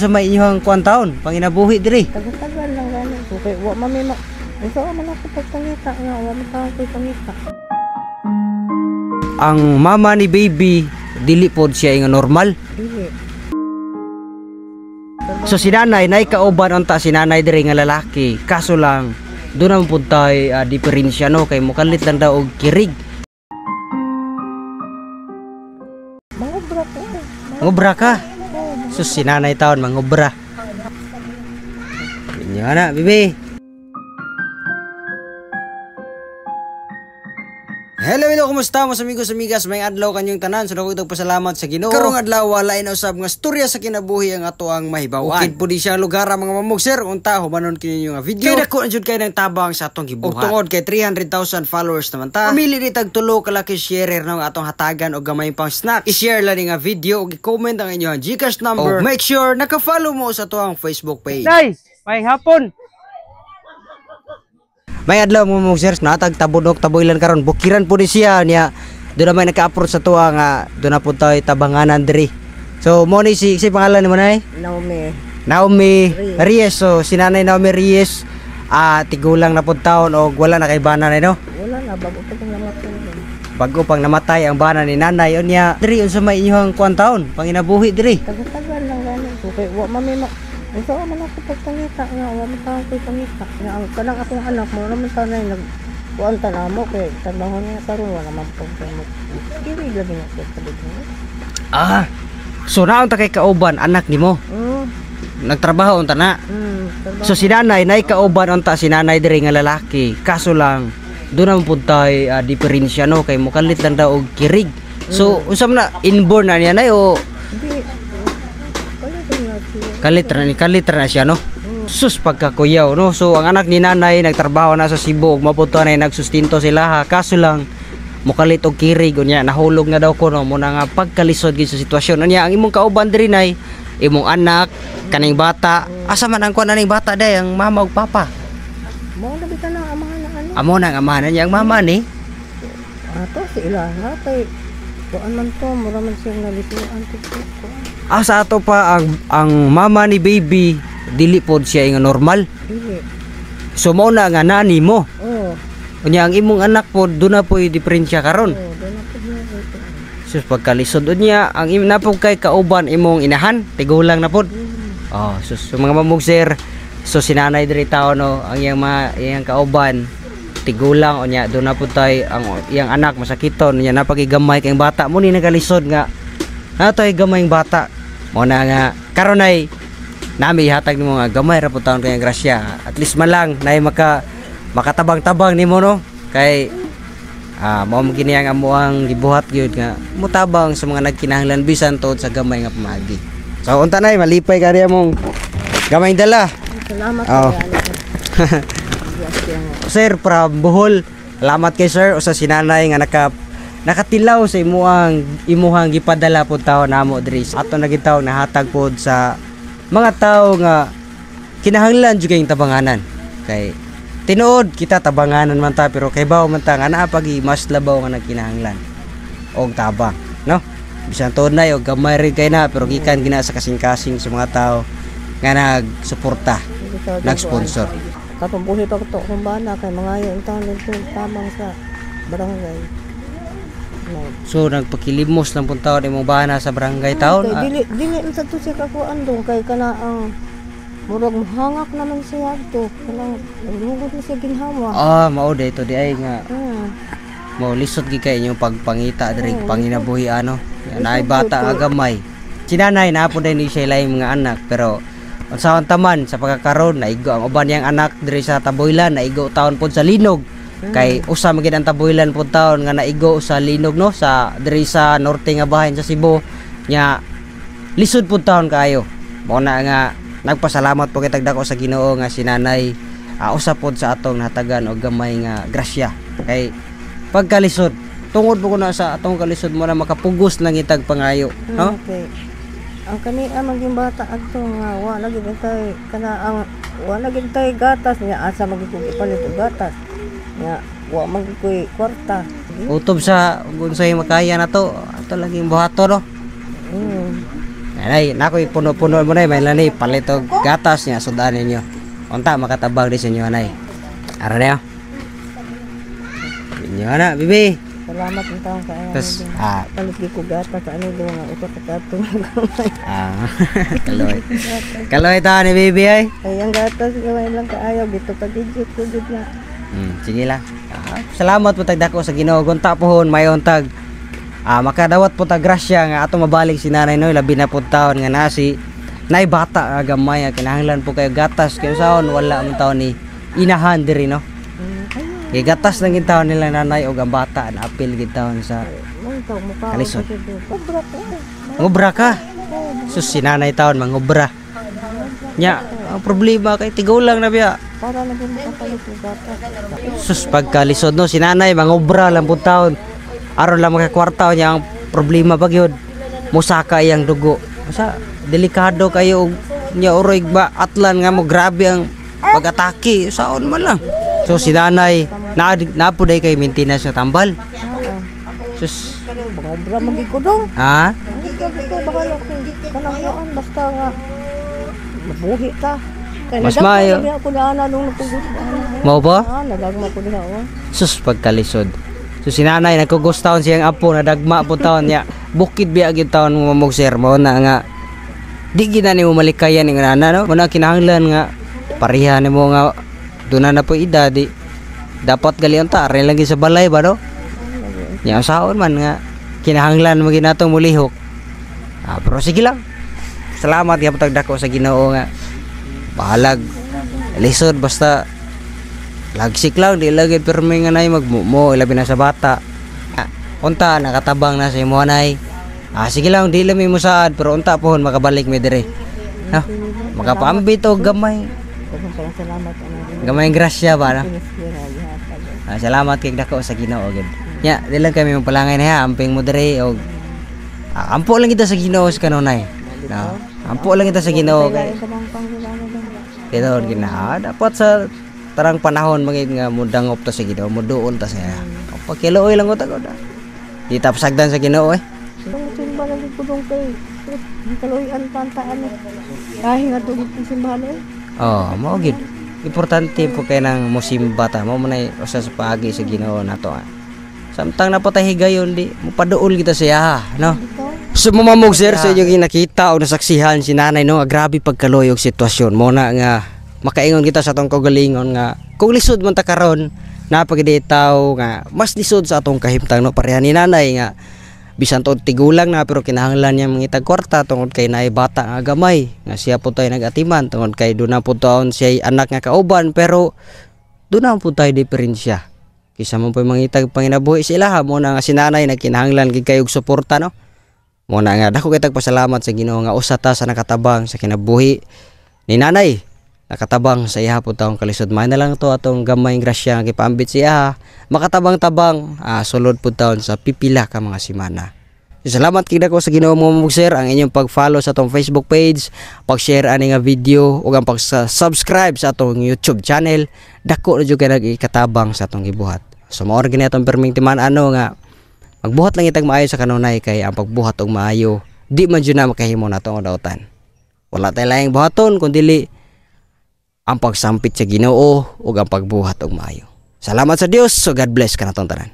Sa may inyong kuan taon, panginabuhi diri. Tagal-tagal lang gani. Okay, wa mamima. Ito man ako pagpangita nga, wa man taon ko'y pangita. Ang mama ni baby, dili pod siya nga normal. Dili. So si nanay, kauban unta si nanay diri nga lalaki. Kaso lang, doon naman po tayo diferensya no, kay mukalit lang daw og kirig. Mangobra ko. Ngobra ka? So si nanay taon, mangobra. Ganyan na, bibi. Hello, kumusta mo amigos amigas? May adlaw kanyang tanan. So dako itong pasalamat sa Ginoo. Karong adlaw wala na usab nga storya sa kinabuhi ang ato ang mahibawan. Ukid po di siya lugar mga mamugser unta humanon kini nga video. Kay dako anjud kay nang tabang sa atong gibuhat. Ug tungod kay 300,000 followers naman ta. Pamili ni tag tulo ka laki sharer nga atong hatagan og gamay pang snack. I-share lang nga video ug i-comment ang inyong GCash number. Make sure naka-follow mo sa atong Facebook page. Guys, may hapon. May adlaw mo sirs natag tabudok taboylan karon bukiran po ni siya niya doon naman naka-approach sa tuwa nga doon na po tayo tabanganan diri. So mo ni si pangalan ni mo nay? Naomi Reyes. So si nanay Naomi Reyes tigulang na po taon og wala na kay bana nay no? Wala na Bago pang namatay ang bana ni nanay unya diri unsa may inyong kuan taon panginabuhi diri. Tagal-tagal lang gani. Okay, wa mamima. Ito man ako pagpangita nga, wa man taon ko'y pangita. Nga ang kanang akong anak mo naman taon na nagkuhan ta na mo kay trabaho niya karon wala man problema. Kiri lagi na sa kabit mo. So naon ta kay kauban anak nimo? Nagtrabaho unta na. So si nanay kauban unta si nanay diri nga lalaki. Kaso lang doon naman pud tayo diferensya no kay mukalit lang daw og kirig. So unsa man na inborn na niya nay o kalitra na siya no. Sus pagkakuyaw no. So ang anak ni nanay nagtrabaho na sa Cebu ug maputo na nagsustinto sila ha. Kaso lang mukalit og kirig unya nahulog na daw ko no muna nga pagkalisod gid sa sitwasyon unya ang imong kauban diri nay imong anak kaning bata asa man ang kuan ning bata day ang mama ug papa mo na bitan ang amahan na ano. Amo na ang amahan niya ang mama ni. Ato si ilaha kay kuan man to mura man siyang nalisuan to. Sa ato pa ang mama ni baby dili pod siya nga normal. Dili. So mao na nga nani mo. Oo. Unya ang imong anak pod do na poy diferensya karon. Oo, do na pod niya. Sus pagkalisod unya ang napog kay kauban imong inahan tigulang na pod. Sus mga mamugser. So sinanay diri tawo no ang iyang kauban tigulang unya do na pod tay ang iyang anak masakiton unya napagigamay kay bata mo ni nagalisod nga natoy gamay bata. Mo na nga karon ay nami hatag nimo nga gamay ra pud taon kay grasya at least man lang nay makatabang-tabang nimo no kay mao mo gini ang amuang gibuhat gyud nga mutabang sa mga nagkinahanglan bisan tuod sa gamay nga pamagi. So unta nay malipay ka mong gamay dala. Salamat Sir from Bohol. Salamat kay sir usa si nanay nga nakatilaw sa imuhang gipadala po tao namo diri ato nagitaw nahatag pod sa mga tao nga kinahanglan jud kay tabanganan kay tinuod kita tabanganan man ta pero kay bawo man ta nga naa pagi mas labaw nga nagkinahanglan og tabang no bisan tuod na og gamay rin kay na pero gikan gina sa kasing-kasing sa mga tao nga nagsuporta nagsponsor katong buhi pa to kung bana kay mga yung taon dito tamang sa barangay. So nagpakilimos lang pun taon imong bana sa barangay taon. Dili unsa to siya kakuan dong kay kana ang murag mohangak naman siya to. Kanang lugod na siya ginhawa. Mao dito di ay nga. Mo lisod gi kay inyong pagpangita diri panginabuhi ano. Naay bata nga gamay. Sinanay na po din ni siya laing mga anak pero unsaon taman sa pagkakaron naigo ang uban niyang anak diri sa Taboylan naigo taon pod sa Linog. Kay usa magid ang Taboylan pod taon nga naigo sa Linog no sa diri sa norte nga bahin sa Cebu nya lisod pod taon kayo mo na nga nagpasalamat po kay tagdako sa Ginoo nga si nanay usa pod sa atong nahatagan og gamay nga grasya kay pagkalisod tungod po ko na sa atong kalisod mo na makapugos lang itag pangayo no. Okay. Ang kani maging bata adto nga wa lagi tay kana ang wa lagi tay gatas nya asa magikugi palit og gatas nga wa man koy kwarta utob sa unsay makaya na to ato laging buhato no Nay, nakoy puno-puno mo nay, may lani palit og gatas niya sudan ninyo. Unta makatabang di sa inyo nay. Ara niyo. Inyo na, bibi. Salamat ng taong sa ano. Tas Palit ko gata sa ano doon nga usa ka katong. kaloy. Kaloy ta ni bibi ay. Ay ang gatas gawin lang kaayaw dito pag digit na. Sige lang. Salamat po tagdako sa Ginoo. Gunta pohon mayon tag makadawat po tag grasya nga ato mabalik si Nanay Noy labi na po taon nga nasi nay bata nga gamay nga kinahanglan po kayo gatas kay saon wala man taon ni inahan diri no. Kay gatas lang gid taon nila nanay og ang bata na apil gid taon sa kalisod. Ngobra ka. Sus si Nanay taon mangobra. Nya ang problema kay tigaw lang na biya. Para na din makapalit ng gatas. Sus pagkalisod no si Nanay mangobra lang po taon. Aron lang makakwarta niya ang problema pagyod. Musaka iyang dugo. Sa delikado kayo nya uroy ba atlan nga mo grabe ang pag-atake saon man lang. So si Nanay na po day kay maintenance na tambal. Sus Obra magigudong. ha? Kanang basta nga mabuhi ka. Kaya Mas nadagma maayo. sabi ako na nung napugus. Mao ba? Nadagma ko diha. Sus pagkalisod. So si Nanay nagkugos taon siyang apo na dagma po taon niya. Bukid biya gid taon mo mamog sir mo na nga di gid na nimo malikayan ning nana no. Muna kinahanglan nga pareha nimo nga duna na po edad di dapat gali unta are lagi sa balay ba no? Nya saon man nga kinahanglan mo ginatong mulihok. Pero sige lang. Salamat gyud tagdako sa Ginoo nga bahalag lisod basta lagsik lang di lagi permi nga nay magmumo ilabi na sa bata. Unta nakatabang na sa imo nay. Sige lang di lami mo saad pero unta pohon makabalik mi dire. No? Makapaambit og gamay. Salamat Gamay grasya ba no? Salamat kay dako sa Ginoo gid. Nya di lang kami magpalangay na ha amping mo dire og ampo lang kita sa Ginoo sa kanunay. No? Ampo lang kita sa Ginoo kay pero gina dapat sa tarang panahon magig nga mudangop ta sa Ginoo muduol ta siya pagkiloy lang uta ko da di tapsagdan sa Ginoo eh simba lagi kudong kay kaloyan pantaan kahit nga dugit ng simbahan mao gid importante po kay nang mosimba ta mao man usa sa paagi sa Ginoo nato samtang napatay higayon di mupaduol kita siya no. So mamamog sir sa inyong nakita o nasaksihan si Nanay no grabe pagkaloy og sitwasyon mo na nga makaingon kita sa atong kagalingon nga kung lisod man ta karon napagiditaw nga mas lisod sa atong kahimtang no pareha ni Nanay nga bisan to tigulang na pero kinahanglan niya mangitag kwarta tungod kay naay bata nga gamay nga siya po tayo nagatiman tungod kay do na po taon siya anak nga kauban pero do na po tayo diferensya kisa mo po mangitag panginabuhi sila mo na nga si Nanay nagkinahanglan gid kay og suporta no. Muna nga dako kay tagpasalamat sa Ginoo nga usa ta sa nakatabang sa kinabuhi ni Nanay. Nakatabang sa iya po taong kalisod man na lang to atong gamay grasya nga gipaambit siya makatabang-tabang sulod po taon sa pipila ka mga semana. Salamat kay dako sa Ginoo mo mag-share ang inyong pag-follow sa atong Facebook page, pag-share ani nga video ug ang pag-subscribe sa atong YouTube channel. Dako na jud kay nagikatabang sa atong gibuhat. So mao gani atong perming timan ano nga magbuhat lang itag maayo sa kanunay kay ang pagbuhat og maayo di man jud na makahimo nato ang dautan. Wala tay laing buhaton kundi ang pagsampit sa Ginoo ug ang pagbuhat og maayo. Salamat sa Dios so God bless kanatong tanan.